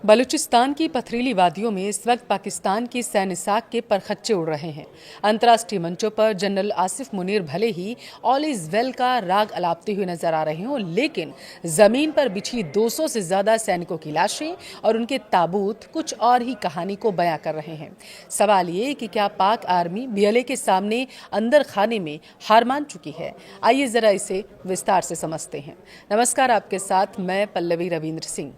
बलूचिस्तान की पथरीली वादियों में इस वक्त पाकिस्तान की सैन्य साख के परखच्चे उड़ रहे हैं। अंतर्राष्ट्रीय मंचों पर जनरल आसिफ मुनीर भले ही ऑल इज वेल का राग अलापते हुए नजर आ रहे हों, लेकिन जमीन पर बिछी 200 से ज्यादा सैनिकों की लाशें और उनके ताबूत कुछ और ही कहानी को बयां कर रहे हैं। सवाल ये कि क्या पाक आर्मी बीएलए के सामने अंदर खाने में हार मान चुकी है? आइए जरा इसे विस्तार से समझते हैं। नमस्कार, आपके साथ मैं पल्लवी रविंद्र सिंह।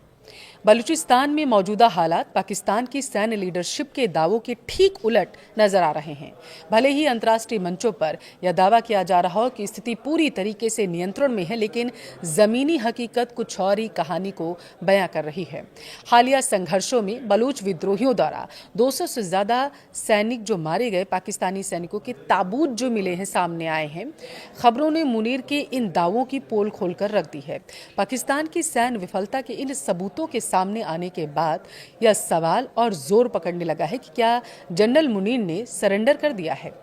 बलूचिस्तान में मौजूदा हालात पाकिस्तान की सैन्य लीडरशिप के दावों के ठीक उलट नजर आ रहे हैं। भले ही अंतर्राष्ट्रीय मंचों पर यह दावा किया जा रहा हो कि स्थिति पूरी तरीके से नियंत्रण में है, लेकिन जमीनी हकीकत कुछ और ही कहानी को बयां कर रही है। हालिया संघर्षों में बलूच विद्रोहियों द्वारा 200 से ज्यादा सैनिक जो मारे गए, पाकिस्तानी सैनिकों के ताबूत जो मिले हैं, सामने आए हैं। खबरों ने मुनीर के इन दावों की पोल खोलकर रख दी है। पाकिस्तान की सैन्य विफलता के इन सबूतों के सामने आने के बाद यह सवाल और जोर पकड़ने लगा है कि क्या जनरल मुनीर ने सरेंडर कर दिया है?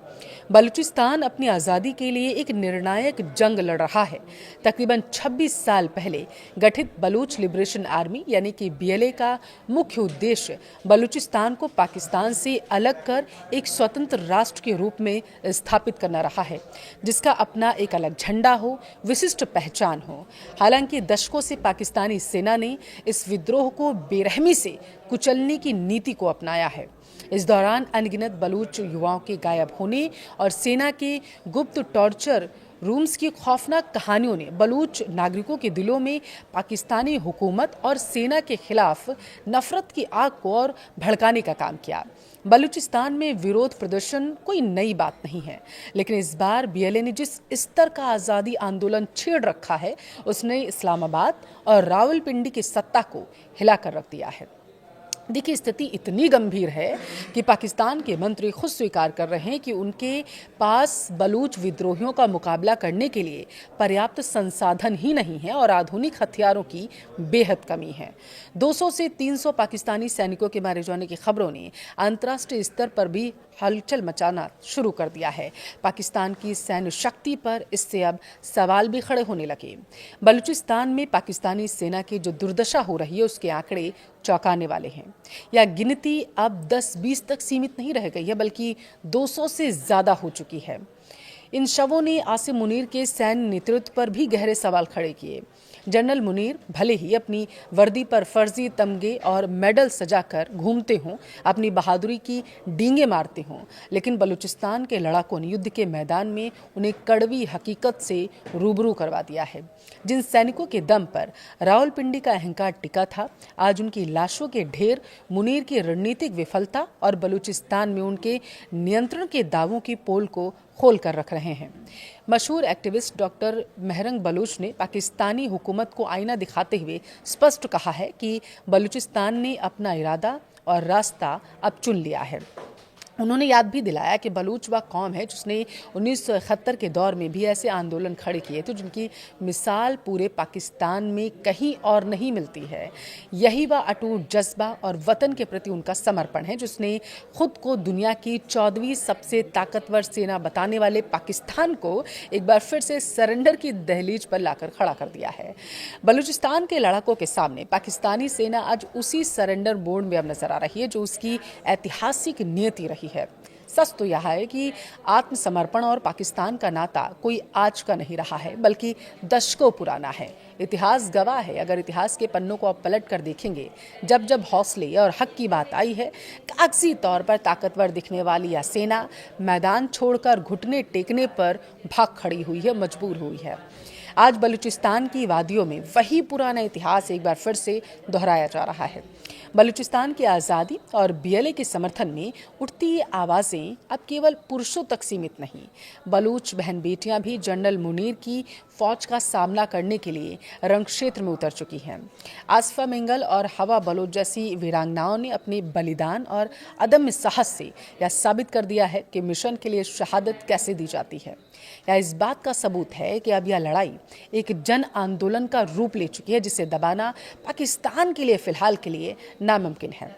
बलूचिस्तान अपनी आज़ादी के लिए एक निर्णायक जंग लड़ रहा है। तकरीबन 26 साल पहले गठित बलूच लिबरेशन आर्मी यानी कि बीएलए का मुख्य उद्देश्य बलूचिस्तान को पाकिस्तान से अलग कर एक स्वतंत्र राष्ट्र के रूप में स्थापित करना रहा है, जिसका अपना एक अलग झंडा हो, विशिष्ट पहचान हो। हालांकि दशकों से पाकिस्तानी सेना ने इस विद्रोह को बेरहमी से कुचलने की नीति को अपनाया है। इस दौरान अनगिनत बलूच युवाओं के गायब होने और सेना के गुप्त टॉर्चर रूम्स की खौफनाक कहानियों ने बलूच नागरिकों के दिलों में पाकिस्तानी हुकूमत और सेना के खिलाफ नफरत की आग को और भड़काने का काम किया। बलूचिस्तान में विरोध प्रदर्शन कोई नई बात नहीं है, लेकिन इस बार बीएलए ने जिस स्तर का आज़ादी आंदोलन छेड़ रखा है, उसने इस्लामाबाद और रावलपिंडी की सत्ता को हिलाकर रख दिया है। देखिए, स्थिति इतनी गंभीर है कि पाकिस्तान के मंत्री खुद स्वीकार कर रहे हैं कि उनके पास बलूच विद्रोहियों का मुकाबला करने के लिए पर्याप्त संसाधन ही नहीं है और आधुनिक हथियारों की बेहद कमी है। 200 से 300 पाकिस्तानी सैनिकों के मारे जाने की खबरों ने अंतर्राष्ट्रीय स्तर पर भी हलचल मचाना शुरू कर दिया है। पाकिस्तान की सैन्य शक्ति पर इससे अब सवाल भी खड़े होने लगे। बलूचिस्तान में पाकिस्तानी सेना की जो दुर्दशा हो रही है, उसके आंकड़े चौंकाने वाले हैं। यह गिनती अब 10-20 तक सीमित नहीं रह गई है, बल्कि 200 से ज्यादा हो चुकी है। इन शवों ने आसिफ मुनीर के सैन्य नेतृत्व पर भी गहरे सवाल खड़े किए। जनरल मुनीर भले ही अपनी वर्दी पर फर्जी तमगे और मेडल सजाकर घूमते हों, अपनी बहादुरी की डींगे मारते हों, लेकिन बलूचिस्तान के लड़ाकों ने युद्ध के मैदान में उन्हें कड़वी हकीकत से रूबरू करवा दिया है। जिन सैनिकों के दम पर रावलपिंडी का अहंकार टिका था, आज उनकी लाशों के ढेर मुनीर की रणनीतिक विफलता और बलूचिस्तान में उनके नियंत्रण के दावों की पोल को खोल कर रख रहे हैं। मशहूर एक्टिविस्ट डॉक्टर मेहरंग बलूच ने पाकिस्तानी हुकूमत को आईना दिखाते हुए स्पष्ट कहा है कि बलूचिस्तान ने अपना इरादा और रास्ता अब चुन लिया है। उन्होंने याद भी दिलाया कि बलूच वह कौम है जिसने 1971 के दौर में भी ऐसे आंदोलन खड़े किए थे, जिनकी मिसाल पूरे पाकिस्तान में कहीं और नहीं मिलती है। यही वह अटूट जज्बा और वतन के प्रति उनका समर्पण है, जिसने खुद को दुनिया की 14वीं सबसे ताकतवर सेना बताने वाले पाकिस्तान को एक बार फिर से सरेंडर की दहलीज पर लाकर खड़ा कर दिया है। बलूचिस्तान के लड़ाकों के सामने पाकिस्तानी सेना आज उसी सरेंडर बोर्ड में अब नजर आ रही है जो उसकी ऐतिहासिक नियति रही है। सच तो यह है कि आत्मसमर्पण और पाकिस्तान का नाता कोई आज का नहीं रहा है, बल्कि दशकों पुराना है। इतिहास गवाह है। अगर इतिहास के पन्नों को आप पलट कर देखेंगे, जब जब हौसले और हक की बात आई है, कागजी तौर पर ताकतवर दिखने वाली यह सेना मैदान छोड़कर घुटने टेकने पर भाग खड़ी हुई है, मजबूर हुई है। आज बलूचिस्तान की वादियों में वही पुराना इतिहास एक बार फिर से दोहराया जा रहा है। बलूचिस्तान की आज़ादी और बीएलए के समर्थन में उठती ये आवाज़ें अब केवल पुरुषों तक सीमित नहीं। बलूच बहन बेटियां भी जनरल मुनीर की फौज का सामना करने के लिए रणक्षेत्र में उतर चुकी हैं। आसफा मिंगल और हवा बलोच जैसी वीरांगनाओं ने अपने बलिदान और अदम्य साहस से यह साबित कर दिया है कि मिशन के लिए शहादत कैसे दी जाती है। यह इस बात का सबूत है कि अब यह लड़ाई एक जन आंदोलन का रूप ले चुकी है, जिसे दबाना पाकिस्तान के लिए फिलहाल के लिए नामुमकिन है।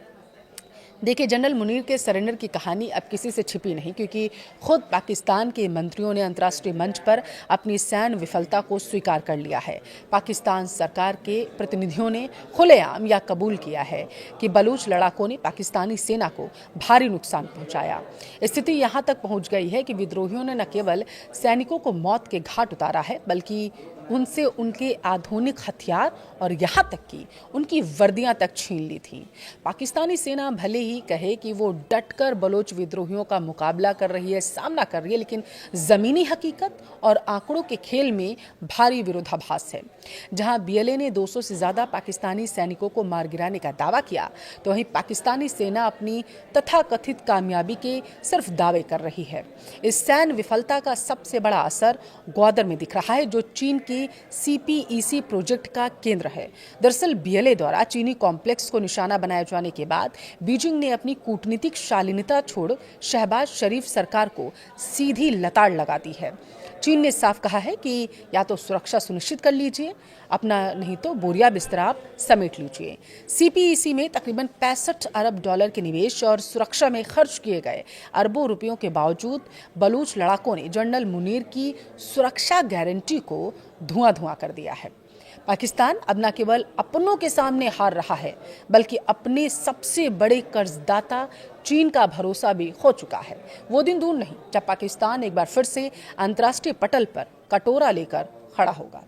देखिए, जनरल मुनीर के सरेंडर की कहानी अब किसी से छिपी नहीं, क्योंकि खुद पाकिस्तान के मंत्रियों ने अंतर्राष्ट्रीय मंच पर अपनी सैन्य विफलता को स्वीकार कर लिया है। पाकिस्तान सरकार के प्रतिनिधियों ने खुलेआम यह कबूल किया है कि बलूच लड़ाकों ने पाकिस्तानी सेना को भारी नुकसान पहुंचाया। स्थिति यहां तक पहुंच गई है कि विद्रोहियों ने न केवल सैनिकों को मौत के घाट उतारा है, बल्कि उनसे उनके आधुनिक हथियार और यहाँ तक कि उनकी वर्दियां तक छीन ली थी। पाकिस्तानी सेना भले ही कहे कि वो डटकर बलोच विद्रोहियों का मुकाबला कर रही है, सामना कर रही है, लेकिन जमीनी हकीकत और आंकड़ों के खेल में भारी विरोधाभास है। जहां बीएलए ने 200 से ज्यादा पाकिस्तानी सैनिकों को मार गिराने का दावा किया, तो वहीं पाकिस्तानी सेना अपनी तथाकथित कामयाबी के सिर्फ दावे कर रही है। इस सैन्य विफलता का सबसे बड़ा असर ग्वादर में दिख रहा है, जो चीन की CPEC प्रोजेक्ट का केंद्र है। दरअसल बीएलए द्वारा चीनी कॉम्प्लेक्स को निशाना बनाए जाने के बाद बीजिंग ने अपनी कूटनीतिक शालीनता छोड़ शहबाज शरीफ सरकार को सीधी लताड़ लगा दी है। चीन ने साफ कहा है कि या तो सुरक्षा सुनिश्चित कर लीजिए अपना, नहीं तो बोरिया बिस्तर आप समेट लीजिए। CPEC में तकरीबन $65 अरब के निवेश और सुरक्षा में खर्च किए गए अरबों रुपयों के बावजूद बलूच लड़ाकों ने जनरल मुनीर की सुरक्षा गारंटी को धुआं कर दिया है। पाकिस्तान अब न केवल अपनों के सामने हार रहा है, बल्कि अपने सबसे बड़े कर्जदाता चीन का भरोसा भी खो चुका है। वो दिन दूर नहीं जब पाकिस्तान एक बार फिर से अंतर्राष्ट्रीय पटल पर कटोरा लेकर खड़ा होगा।